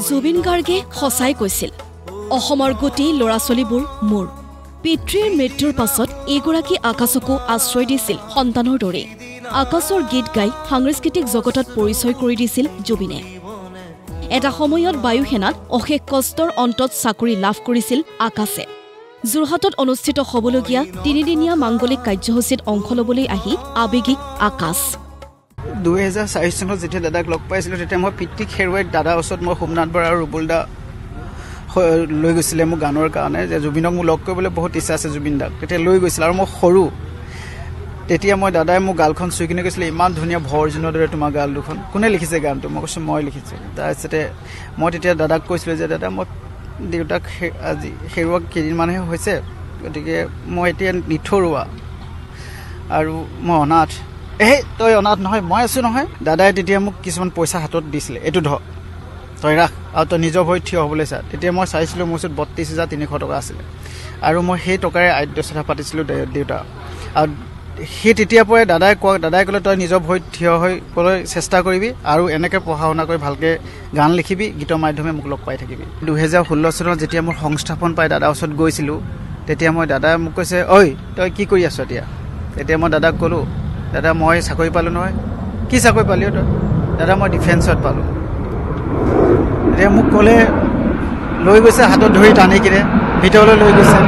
জুবিন গাৰ্গে সঁচাই কৈছিল অসমৰ গোটেই ল'ৰা-ছোৱালীবোৰ মোৰ পিতৃৰ মৃত্যুৰ পাছত এইগৰাকী আকাশকো আশ্ৰয় দিছিল সন্তানৰ দৰে আকাশৰ গীত গাই সাংস্কৃতিক জগতত পৰিচয় কৰি দিছিল জুবিনে এটা সময়ত বায়ু সেনাত অশেষ কষ্টৰ অন্তত চাকৰি লাভ কৰিছিল আকাশে যোৰহাটত অনুষ্ঠিত হ'বলগীয়া তিনিদিনীয়া মাংগলিক কাৰ্যসূচীত অংশ ল'বলৈ আহি আবেগিক আকাশ 2004 চনত যেতিয়া দাদাক লগ পাইছিলোঁ তেতিয়া মই পিতৃক হেৰুৱাই দাদাৰ ওচৰত মই সোমনাথ বৰা আৰু ৰুবুলদা লৈ গৈছিলে মোৰ গানৰ কাৰণে যে জুবিনক মোক লগ কৰিবলৈ বহুত ইচ্ছা আছে জুবিন দাক তেতিয়া লৈ গৈছিল আৰু মই সৰু তেতিয়া মই দাদাই মোৰ গালখন চুই কিনে কৈছিলে ইমান ধুনীয়া ভৰজনৰ দৰে তোমাৰ গাল দুখন কোনে লিখিছে গানটো মই কৈছোঁ মই লিখিছোঁ তাৰপিছতে মই তেতিয়া দাদাক কৈছিলোঁ যে দাদা মই দেউতাক আজি হেৰুৱা কেইদিনমানহে হৈছে গতিকে মই এতিয়া নিথৰুৱা আৰু মই অনাথ তই অনাথ নহয় মই আছোঁ নহয় দাদাই তেতিয়া মোক কিছুমান পইচা হাতত দিছিলে এইটো ধৰ তই ৰাখ আৰু তই নিজৰ ভৰিত থিয় হ'বলৈ চা তেতিয়া মই চাইছিলোঁ মোৰ ওচৰত 32,300 টকা আছিলে আৰু মই সেই টকাৰে আদ্য শ্ৰদ্ধা পাতিছিলোঁ দেউতা আৰু সেই তেতিয়াৰ পৰাই দাদাই ক'লে তই নিজৰ ভৰিত থিয় হ'বলৈ চেষ্টা কৰিবি আৰু এনেকৈ পঢ়া শুনা কৰি ভালকৈ গান লিখিবি গীতৰ মাধ্যমে মোক লগ পাই থাকিবি 2016 চনত যেতিয়া মোৰ সংস্থাপন পাই দাদাৰ ওচৰত গৈছিলোঁ তেতিয়া দাদাই মোক কৈছে ঐ তই কি কৰি আছ এতিয়া তেতিয়া মই দাদাক ক'লোঁ দাদা মই চাকৰি পালোঁ নহয় কি চাকৰি পালি তই দাদা মই ডিফেন্সত পালোঁ এতিয়া মোক ক'লে লৈ গৈছে হাতত ধৰি টানি কিনে ভিতৰলৈ লৈ গৈছে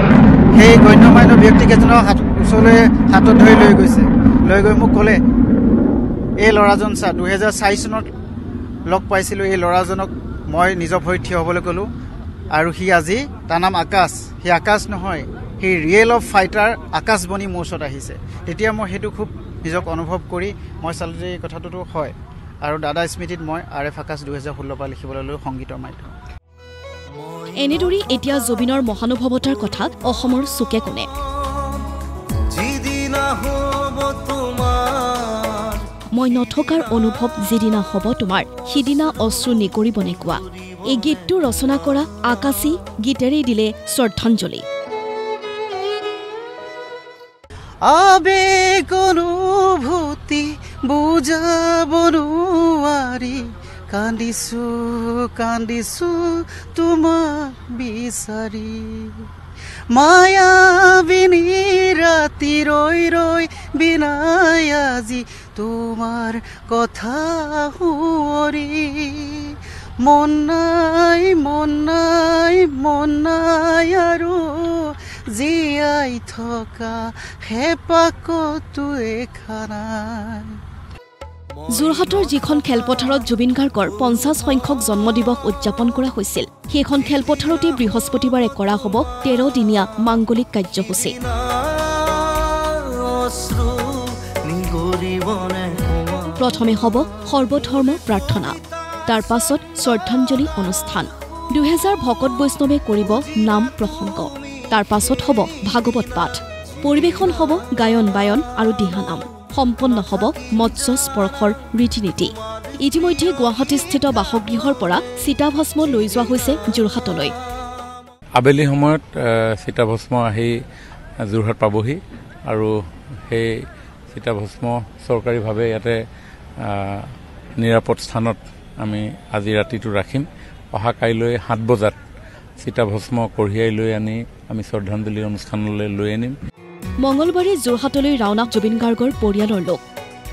সেই গণ্যমান্য ব্যক্তিকেইজনৰ ওচৰলৈ হাতত ধৰি লৈ গৈছে লৈ গৈ মোক ক'লে এই ল'ৰাজন চা 2004 চনত লগ পাইছিলোঁ এই ল'ৰাজনক মই নিজৰ ভৰিত থিয় হ'বলৈ ক'লোঁ আৰু সি আজি তাৰ নাম আকাশ সি আকাশ নহয় সি ৰিয়েল অফ ফাইটাৰ আকাশ বনি মোৰ ওচৰত আহিছে তেতিয়া মই সেইটো খুব নিজক অনুভৱ কৰি মই চালোঁ যে এই কথাটোতো হয় আৰু দাদা স্মৃতিত মই RF আকাশ 2016 পৰা লিখিবলৈ ল'লোঁ সংগীতৰ মাধ্যম এনেদৰে এতিয়া জুবিনৰ মহানুভৱতাৰ কথা অসমৰ চুকে কোণে মই নথকাৰ অনুভৱ যিদিনা হ'ব তোমাৰ সিদিনা অশ্ৰু নিকৰিব নেকোৱা এই গীতটো ৰচনা কৰা আকাশী গীতেৰেই দিলে শ্ৰদ্ধাঞ্জলি আবেগ অনুভূতি বুজাব নোৱাৰি কান্দিছো তোমাক বিচাৰি মায়াবিনী ৰাতি ৰৈ বিনাই আজি তোমাৰ কথা শুৱৰি মন নাই আৰু জীয়াই থকা হেঁপাহতো এখানাই যোৰহাটৰ যিখন খেলপথাৰত জুবিন গাৰ্গৰ 50 সংখ্যক জন্মদিৱস উদযাপন কৰা হৈছিল সেইখন খেলপথাৰতে বৃহস্পতিবাৰে কৰা হ'ব 13 দিনীয়া মাংগলিক কাৰ্যসূচী প্ৰথমে হ'ব সৰ্বধৰ্ম প্ৰাৰ্থনা তাৰ পাছত শ্ৰদ্ধাঞ্জলি অনুষ্ঠান 2000 ভকত বৈষ্ণৱে কৰিব নাম প্ৰসংগ তাৰ পাছত হ'ব ভাগৱত পাঠ পৰিৱেশন হ'ব গায়ন বায়ন আৰু দিহানাম সম্পন্ন হ'ব মৎস্য স্পৰ্শৰ ৰীতি-নীতি ইতিমধ্যে গুৱাহাটীস্থিত বাসগৃহৰ পৰা চিতাভস্ম লৈ যোৱা হৈছে যোৰহাটলৈ আবেলি সময়ত চিতাভস্ম আহি যোৰহাট পাবহি আৰু সেই চিতাভস্ম চৰকাৰীভাৱে ইয়াতে নিৰাপদ স্থানত আমি আজি ৰাতিটো ৰাখিম অহা কাইলৈ 7 বজাত চিতাভস্ম কঢ়িয়াই লৈ আনি আমি শ্ৰদ্ধাঞ্জলি অনুষ্ঠানলৈ লৈ আনিম মঙলবাৰে যোৰহাটলৈ ৰাওনা জুবিন গাৰ্গৰ পৰিয়ালৰ লোক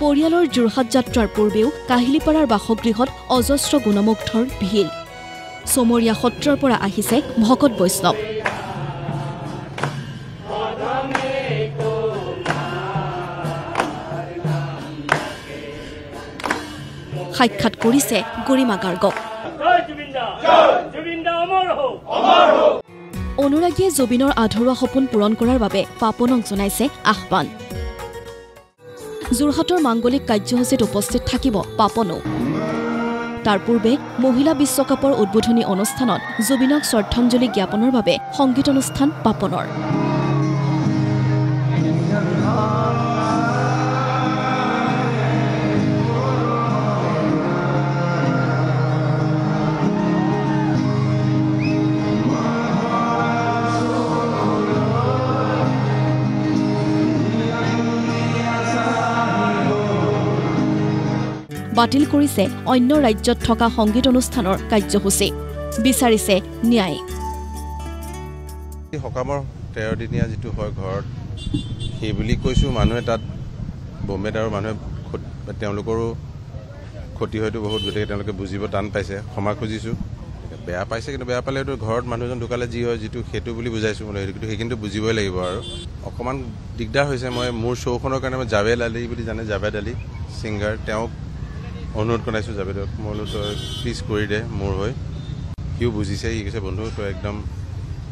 পৰিয়ালৰ যোৰহাট যাত্ৰাৰ পূৰ্বেও কাহিলীপাৰাৰ বাসগৃহত অজস্ৰ গুণমুগ্ধৰ ভিৰ চমৰীয়া সত্ৰৰ পৰা আহিছে ভকত বৈষ্ণৱ সাক্ষাৎ কৰিছে গৰিমা গাৰ্গক অনুৰাগীয়ে জুবিনৰ আধৰুৱা সপোন পূৰণ কৰাৰ বাবে পাপনক জনাইছে আহ্বান যোৰহাটৰ মাংগলিক কাৰ্যসূচীত উপস্থিত থাকিব পাপনো তাৰ পূৰ্বে মহিলা বিশ্বকাপৰ উদ্বোধনী অনুষ্ঠানত জুবিনক শ্ৰদ্ধাঞ্জলি জ্ঞাপনৰ বাবে সংগীত অনুষ্ঠান পাপনৰ বাতিল কৰিছে অন্য ৰাজ্যত থকা সংগীত অনুষ্ঠানৰ কাৰ্যসূচী বিচাৰিছে ন্যায় সকামৰ 13 দিনীয়া যেটো হয় ঘৰত সেই বুলি কৈছো মানুহে তাত বম্বেত আৰু মানুহে তেওঁলোকৰো ক্ষতি হয়তো বহুত গতিকে তেওঁলোকে বুজিব টান পাইছে ক্ষমা খুজিছো বেয়া পাইছে কিন্তু বেয়া পালেতো ঘৰত মানুহজন ঢুকালে যি হয় যেটো হেতু বুলি বুজাইছো মানে কিন্তু সেইখিনি বুজিবই লাগিব আৰু অকমান দিগদাৰ হৈছে মই মোৰ শ্ব'খনৰ কাৰণে মই জাভেদ আলী বুলি জানে জাভেদ আলী সিঙ্গাৰ তেওঁক অনুৰোধ কৰিছো জাভেদক মই প্লিজ কৰি দে মোৰ হৈ কিউ বুজিছে ই কৈছে বন্ধু তো একদম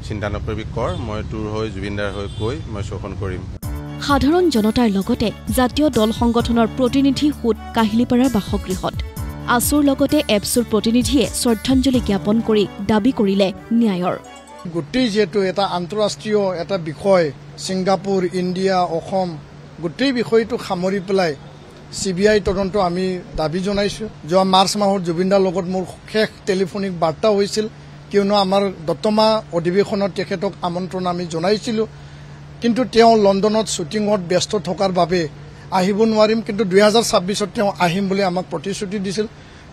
চিন্তা নকৰিবি কৰ মই তোৰ হৈ জুবিনদাৰ হৈ কৈ মই শ্ব'খন কৰিম সাধাৰণ জনতাৰ লগতে জাতীয় দল সংগঠনৰ প্ৰতিনিধি হোট কাহিলিপাৰাৰ বাসগৃহত আসুৰ লগতে এপছুৰ প্ৰতিনিধিয়ে শ্ৰদ্ধাঞ্জলি জ্ঞাপন কৰি দাবী কৰিলে ন্যায়ৰ গোটেই যেটো এটা আন্তঃৰাষ্ট্ৰীয় এটা বিষয় সিঙ্গাপুৰ ইণ্ডিয়া অসম গোটেই বিষয়টো সামৰি পেলাই CBI তদন্ত আমি দাবী জনাইছো যোৱা মাৰ্চ মাহৰ জুবিনদাৰ লগত মোৰ শেষ টেলিফোনিক বাৰ্তা হৈছিল কিয়নো আমাৰ দত্তমা অধিৱেশনত তেখেতক আমন্ত্ৰণ আমি জনাইছিলো কিন্তু তেওঁ লণ্ডনত শুটিংত ব্যস্ত থকাৰ বাবে আহিব নোৱাৰিম কিন্তু 2026ত তেওঁ আহিম বুলি আমাক প্ৰতিশ্ৰুতি দিছিল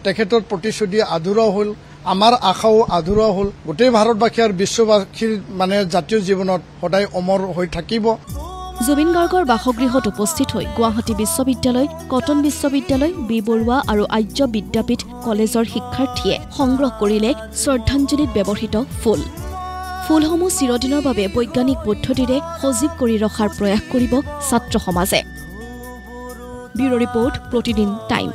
তেখেতৰ প্ৰতিশ্ৰুতি আধৰুৱা হ'ল আমাৰ আশাও আধৰুৱা হ'ল গোটেই ভাৰতবাসী আৰু বিশ্ববাসীৰ মানে জাতীয় জীৱনত সদায় অমৰ হৈ থাকিব জুবিন গাৰ্গৰ বাসগৃহত উপস্থিত হৈ গুৱাহাটী বিশ্ববিদ্যালয় কটন বিশ্ববিদ্যালয় বি বৰুৱা আৰু আৰ্য বিদ্যাপীঠ কলেজৰ শিক্ষাৰ্থীয়ে সংগ্ৰহ কৰিলে শ্ৰদ্ধাঞ্জলিত ব্যৱহৃত ফুলসমূহ চিৰদিনৰ বাবে বৈজ্ঞানিক পদ্ধতিৰে সজীৱ কৰি ৰখাৰ প্ৰয়াস কৰিব ছাত্ৰ সমাজে ব্যুৰো ৰিপৰ্ট প্ৰতিদিন টাইম